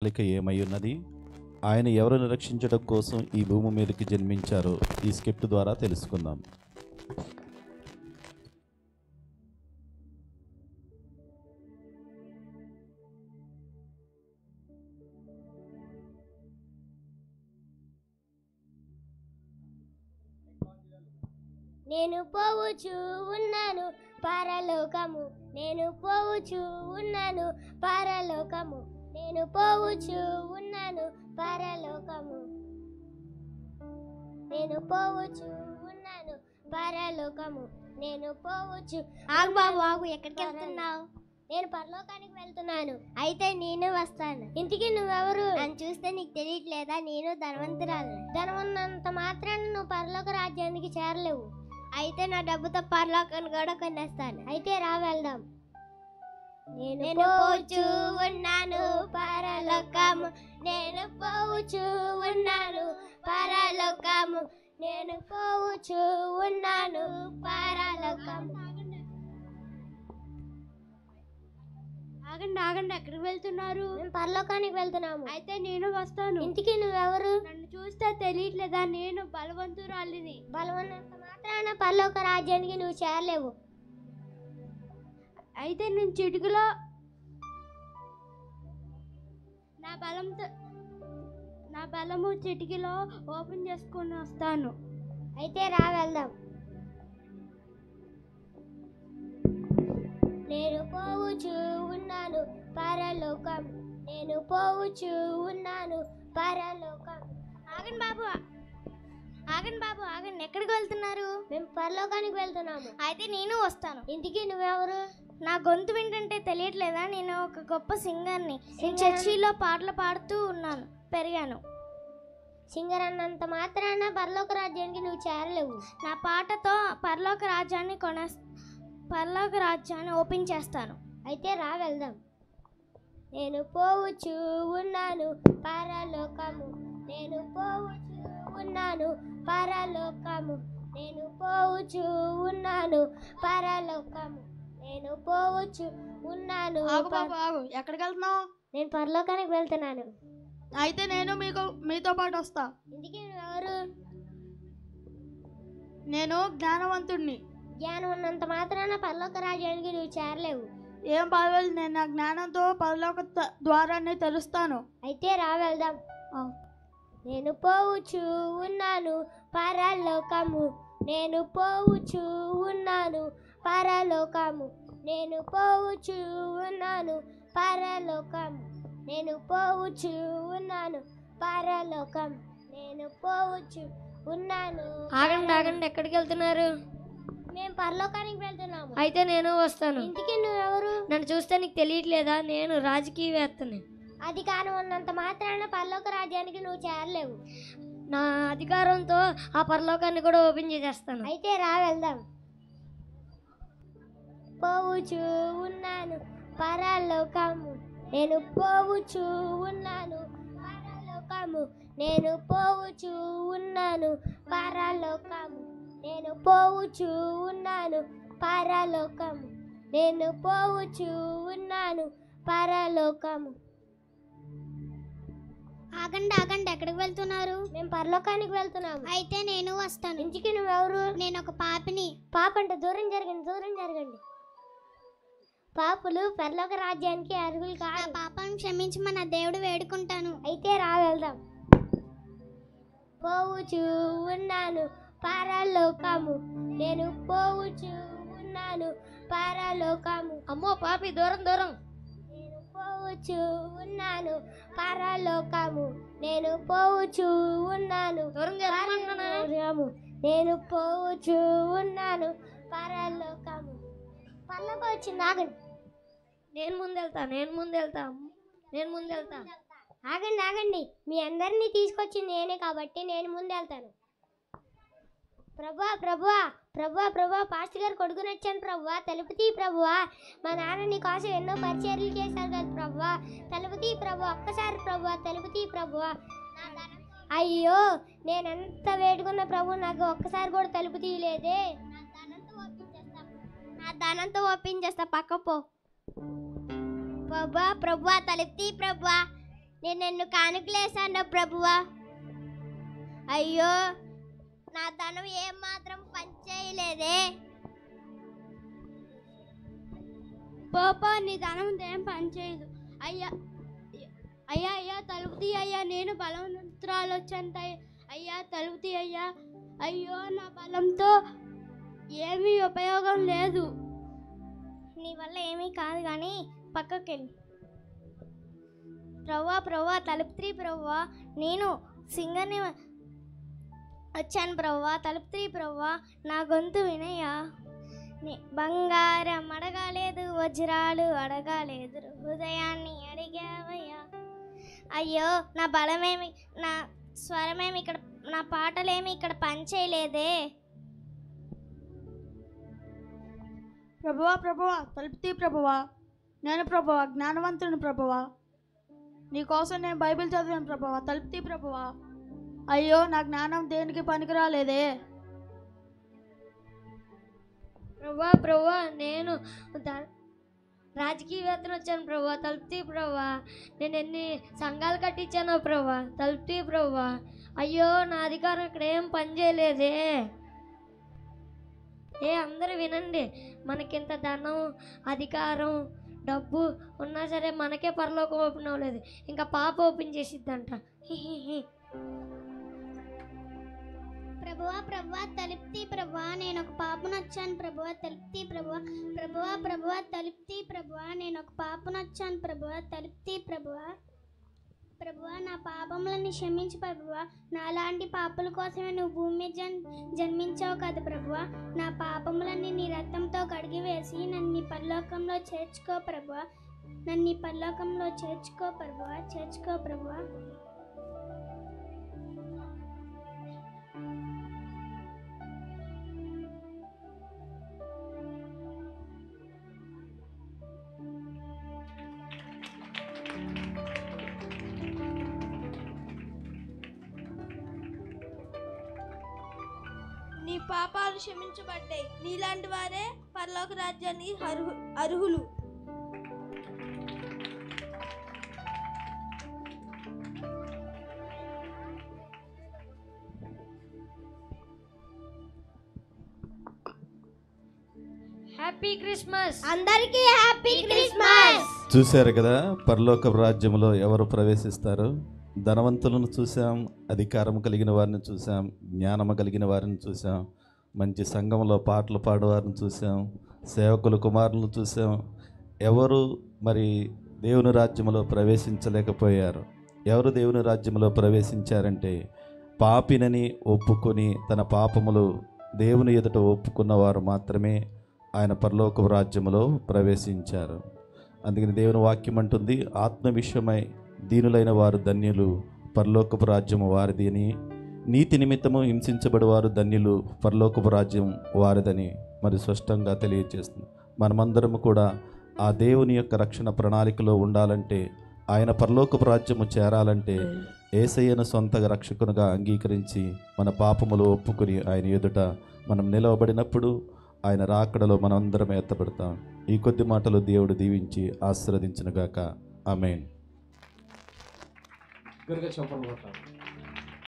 ప్రణాళిక ఏమై ఉన్నది, ఆయన ఎవరిని రక్షించడం కోసం ఈ భూమి మీదకి జన్మించారో ఈ స్క్రిప్ట్ ద్వారా తెలుసుకుందాం. నేను పోవచ్చు ఉన్నాను పరలోకము, నేను పోవచ్చు ఉన్నాను పరలోకము, నేను పోవచ్చు ఉన్నాను పరలోకము, నేను పోవచ్చు ఉన్నాను పరలోకము, నేను పోవచ్చు. ఆగు బాబు ఆగు, ఎక్కడికి వెళ్తున్నావు? నేను పరలోకానికి వెళ్తున్నాను. అయితే నేను వస్తాను. ఇంటికి నువ్వెవరు? నన్ను చూస్తే నీకు తెలియట్లేదా? నేను ధనవంతురాలు. ధనమున్నంత మాత్రాన నువ్వు పరలోక రాజ్యానికి చేరలేవు. అయితే నా డబ్బుతో పరలోకాన్ని కూడా కొనేస్తాను. అయితే రా వెళ్దాం. నేను పోవచ్చు ఉన్నాను పరలోకము, నేను పోవచ్చు ఉన్నాను పరలోకము, నేను పోవచ్చు ఉన్నాను పరలోకము. ఆగండి ఆగండి, ఎక్కడికి వెళ్తున్నారు? మేము పరలోకానికి వెళ్తున్నాము. అయితే నేను వస్తాను. ఇంటికి నువ్వెవరు? నన్ను చూస్తే తెలియట్లేదా? నేను బలవంతురాలిని. బలవన్నంత మాత్రాన పరలోక రాజ్యానికి నువ్వు చేరలేవు. అయితే నేను చిటికలో నా బలము చిటికలో ఓపెన్ చేసుకొని వస్తాను. అయితే రా వెళ్దాం. నేను పోవచ్చు ఉన్నాను పరలోకం, నేను పోవచ్చు ఉన్నాను పరలోకం. ఆగండి బాబు, ఆగండి బాబు, ఆగండి. ఎక్కడికి వెళ్తున్నారు? మేము పరలోకానికి వెళ్తున్నాము. అయితే నేను వస్తాను. ఇంటికి నువ్వెవరు? నా గొంతు వింటుంటే తెలియట్లేదా? నేను ఒక గొప్ప సింగర్ని. నేను చర్చిలో పాటలు పాడుతూ ఉన్నాను, పెరిగాను. సింగర్ అన్నంత మాత్రాన పరలోక రాజ్యానికి నువ్వు చేరలేవు. నా పాటతో పరలోక రాజ్యాన్ని ఓపెన్ చేస్తాను. అయితే రా వెళ్దాం. నేను పోవచ్చు ఉన్నాను పరలోకము, నేను పోవచ్చు ఉన్నాను పరలోకము, నేను పోవచ్చు ఉన్నాను పరలోకము, నేను పోవచ్చు ఉన్నాను. ఆగు, ఎక్కడికి వెళ్తున్నావు? నేను పరలోకానికి వెళ్తున్నాను. అయితే నేను మీతో పాటు వస్తా. ఇంటికి ఎవరు? నేను జ్ఞానవంతుడిని. జ్ఞానం ఉన్నంత మాత్రాన పరలోక రాజ్యానికి నువ్వు చేరలేవు. ఏం పర్వాలేదు, నేను నా జ్ఞానంతో పరలోక ద్వారాన్ని తెలుస్తాను. అయితే రా వెళ్దాం. నేను పోవచ్చు ఉన్నాను పరలోకము, నేను పోవచ్చు ఉన్నాను పరలోకము, నేను పోవచ్చు ఉన్నాను పరలోకము, నేను పోవచ్చు ఉన్నాను పరలోకం, నేను పోవచ్చు ఉన్నాను. ఆగండి ఆగండి, ఎక్కడికి వెళ్తున్నారు? మేము పరలోకానికి వెళ్తున్నాము. అయితే నేను వస్తాను. ఇంటికి నువ్వెవరు? నన్ను చూస్తే నీకు తెలియట్లేదా? నేను రాజకీయవేత్తని. అధికారం ఉన్నంత మాత్రాన పరలోక రాజ్యానికి నువ్వు చేరలేవు. నా అధికారంతో ఆ పరలోకాన్ని కూడా ఓపెన్ చేసేస్తాను. అయితే రా వెళ్దాం. పోవచ్చు ఉన్నాను పరలోకము, నేను పోవచ్చు ఉన్నాను పరలోకము, నేను పోవచ్చు ఉన్నాను పరలోకము, నేను పోవచ్చు ఉన్నాను పరలోకము, నేను పోవచ్చు ఉన్నాను పరలోకము. ఆగండి ఆగండి, ఎక్కడికి వెళ్తున్నారు? మేము పరలోకానికి వెళ్తున్నాము. అయితే నేను వస్తాను. ఇంటికి నువ్వెవరు? నేను ఒక పాపిని. పాప అంటే దూరం జరగండి, దూరం జరగండి. పాపులు పరలోక రాజ్యానికి అర్హులు నా కాదు. పాపను క్షమించమని నా దేవుడు వేడుకుంటాను. అయితే రా వెళ్దాం. పోవచ్చు ఉన్నాను పరలోకము, నేను పోవచ్చు ఉన్నాను పరలోకము. అమ్మో పాపి, దూరం దూరం. నేను పోవచ్చు ఉన్నాను పరలోకము, నేను పోవచ్చు ఉన్నాను పరలోకము, నేను పోవచ్చు ఉన్నాను పరలోకము. పరలోకం వచ్చింది. ఆగండి, నేను ముందెళ్తా. ఆగండి ఆగండి, మీ అందరినీ తీసుకొచ్చింది నేనే కాబట్టి నేను ముందెళ్తాను. ప్రభువా ప్రభువా ప్రభువా ప్రభువా, పాస్టర్ గారు కొడుకుని వచ్చాను ప్రభువా, తలుపు తీ ప్రభువా. మా నాన్న నీ కోసం ఎన్నో పరిచర్యలు చేశారు కదా ప్రభువా, తలుపు తీ ప్రభువా, ఒక్కసారి ప్రభువా, తలుపు తీ ప్రభువా. అయ్యో, నేనెంత వేడుకున్న ప్రభు, నాకు ఒక్కసారి కూడా తలుపు తీయలేదే. నా ధనంతో ఓపెన్ చేస్తా, పక్క పో. ప్రభువా ప్రభువా, తలుపు తీ ప్రభువా. నేను నిన్ను కానుకలేసాను ప్రభువా. అయ్యో, నా ధనం ఏం మాత్రం పనిచేయలేదే. పాపా నీ ధనం ఏం పనిచేయదు. అయ్యా అయ్యా అయ్యా తలుపు తీ అయ్యా, నేను బలవంతురాలు వచ్చాను అయ్యా, తలుపు తీ అయ్యా. అయ్యో, నా బలంతో ఏమీ ఉపయోగం లేదు. నీ వల్ల ఏమీ కాదు కానీ పక్కకెళ్ళి. ప్రభువా తలుపు తీ ప్రభువా, నేను సింగర్ని వచ్చాను ప్రభువా, తలుపు తీ ప్రభువా, నా గొంతు వినయ్యా. బంగారం అడగాలేదు, వజ్రాలు అడగాలేదు, హృదయాన్ని అడిగావయ్యా. అయ్యో, నా బలమేమి, నా స్వరమేమి ఇక్కడ, నా పాటలేమి ఇక్కడ పనిచేయలేదే. ప్రభువా తలుపు తీ ప్రభువా, నేను ప్రభువా జ్ఞానవంతుని ప్రభువా, నీకోసం నేను బైబిల్ చదివాను ప్రభువా, తలుపు తీ ప్రభువా. అయ్యో, నా జ్ఞానం దేనికి పనికిరాలేదే. ప్రభువా నేను రాజకీయవేత్తను వచ్చాను ప్రభువా, తలుపు తీ ప్రభువా. నేను ఎన్ని సంఘాలు కట్టించాను ప్రభువా, తలుపు తీ ప్రభువా. అయ్యో, నా అధికారం ఇక్కడ ఏం పని చేయలేదే. అందరూ వినండి, మనకింత ధనం, అధికారం, డబ్బు ఉన్నా సరే మనకే పరలోకం ఓపెన్ అవ్వలేదు, ఇంకా పాప ఓపెన్ చేసిద్దంట. ప్రభువా తలుపు తీ ప్రభువా, నేను ఒక పాపను వచ్చాను ప్రభువా, తలుపు తీ ప్రభువా. ప్రభువా తలుపు తీ ప్రభువా, నేను ఒక పాపను వచ్చాను ప్రభువా, తలుపు తీ ప్రభువా. ప్రభువా, నా పాపములని క్షమించు ప్రభువా, నాలాంటి పాపల కోసమే నువ్వు భూమి మీద జన్మించావు కదా ప్రభువా. నా పాపములన్నీ నీ రక్తంతో కడిగివేసి నన్ను నీ పరలోకంలో చేర్చుకో ప్రభువా, నన్ను నీ పరలోకంలో చేర్చుకో ప్రభువా. నీ పాపాలు క్షమించబడ్డాయి, నీలాంటి వారే పరలోక రాజ్యానికి అర్హులు. హ్యాపీ క్రిస్మస్ అందరికీ హ్యాపీ క్రిస్మస్. చూశారు కదా, పరలోక రాజ్యంలో ఎవరు ప్రవేశిస్తారు? ధనవంతులను చూసాం, అధికారం కలిగిన వారిని చూసాం, జ్ఞానము కలిగిన వారిని చూసాం, మంచి సంఘంలో పాటలు పాడేవారిని చూసాం, సేవకుల కుమారులను చూసాం. ఎవరు మరి దేవుని రాజ్యంలో ప్రవేశించలేకపోయారు? ఎవరు దేవుని రాజ్యంలో ప్రవేశించారంటే పాపినని ఒప్పుకొని తన పాపములు దేవుని ఎదుట ఒప్పుకున్నవారు మాత్రమే ఆయన పరలోక రాజ్యములో ప్రవేశించారు. అందుకని దేవుని వాక్యం అంటుంది, ఆత్మ విషయమై దీనులైన వారు ధన్యులు, పరలోకపు రాజ్యము వారిది అని. నీతి నిమిత్తము హింసించబడి వారు ధన్యులు, పరలోకపు రాజ్యం వారిదని మరి స్పష్టంగా తెలియజేస్తుంది. మనమందరము కూడా ఆ దేవుని యొక్క రక్షణ ప్రణాళికలో ఉండాలంటే, ఆయన పరలోకపు రాజ్యము చేరాలంటే యేసయ్యను సొంత రక్షకునిగా అంగీకరించి మన పాపములు ఒప్పుకొని ఆయన ఎదుట మనం నిలవబడినప్పుడు ఆయన రాకడలో మనందరం ఎత్తబడతాం. ఈ కొద్ది మాటలు దేవుడు దీవించి ఆశీర్వదించునుగాక. ఆమేన్. గట్టిగా చెప్పండి.